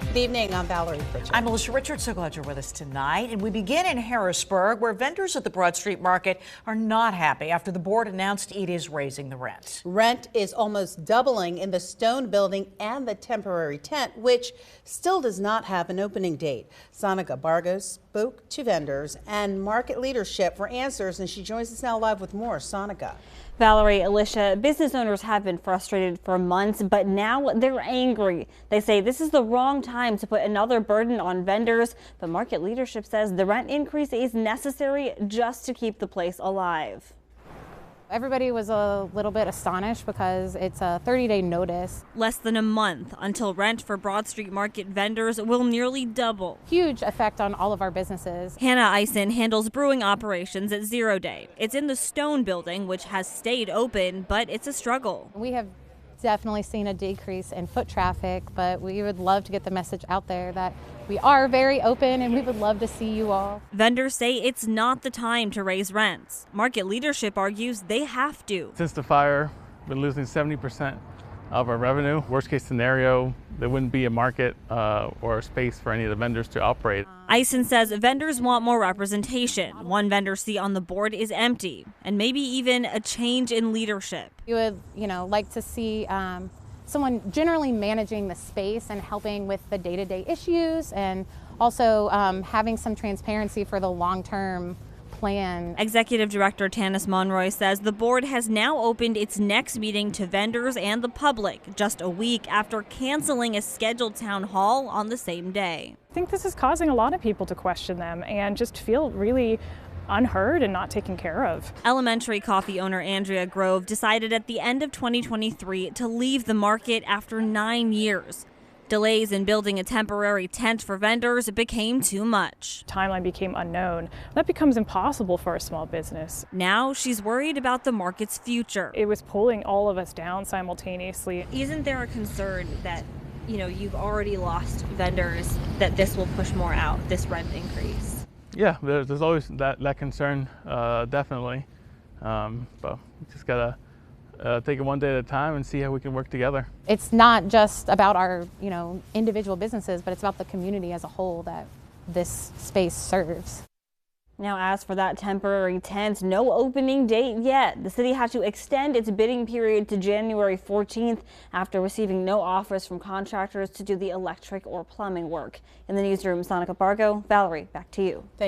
Good evening, I'm Valerie Pritchett. I'm Melissa Richards. So glad you're with us tonight. And we begin in Harrisburg, where vendors at the Broad Street Market are not happy after the board announced it is raising the rent. Rent is almost doubling in the Stone Building and the temporary tent, which still does not have an opening date. Sonica Bargo spoke to vendors and market leadership for answers, and she joins us now live with more. Sonica. Valerie, Alicia, business owners have been frustrated for months, but now they're angry. They say this is the wrong time to put another burden on vendors, but market leadership says the rent increase is necessary just to keep the place alive. Everybody was a little bit astonished because it's a 30-day notice. Less than a month until rent for Broad Street Market vendors will nearly double. Huge effect on all of our businesses. Hannah Eisen handles brewing operations at Zero Day. It's in the Stone Building, which has stayed open, but it's a struggle. We have definitely seen a decrease in foot traffic, but we would love to get the message out there that we are very open and we would love to see you all. Vendors say it's not the time to raise rents. Market leadership argues they have to. Since the fire, we've been losing 70% of our revenue. Worst case scenario, there wouldn't be a market or a space for any of the vendors to operate. Eisen says vendors want more representation. One vendor seat on the board is empty, and maybe even a change in leadership. You would, like to see someone generally managing the space and helping with the day-to-day issues, and also having some transparency for the long-term plan. Executive Director Tanis Monroy says the board has now opened its next meeting to vendors and the public just a week after canceling a scheduled town hall on the same day. I think this is causing a lot of people to question them and just feel really unheard and not taken care of. Elementary Coffee owner Andrea Grove decided at the end of 2023 to leave the market after 9 years. Delays in building a temporary tent for vendors became too much. Timeline became unknown. That becomes impossible for a small business. Now she's worried about the market's future. It was pulling all of us down simultaneously. Isn't there a concern that, you've already lost vendors, that this will push more out, this rent increase? Yeah, there's always that concern, definitely. But we just gotta take it one day at a time and see how we can work together. It's not just about our, individual businesses, but it's about the community as a whole that this space serves. Now, as for that temporary tent, no opening date yet. The city had to extend its bidding period to January 14th after receiving no offers from contractors to do the electric or plumbing work. In the newsroom, Sonica Bargo. Valerie, back to you. Thank you.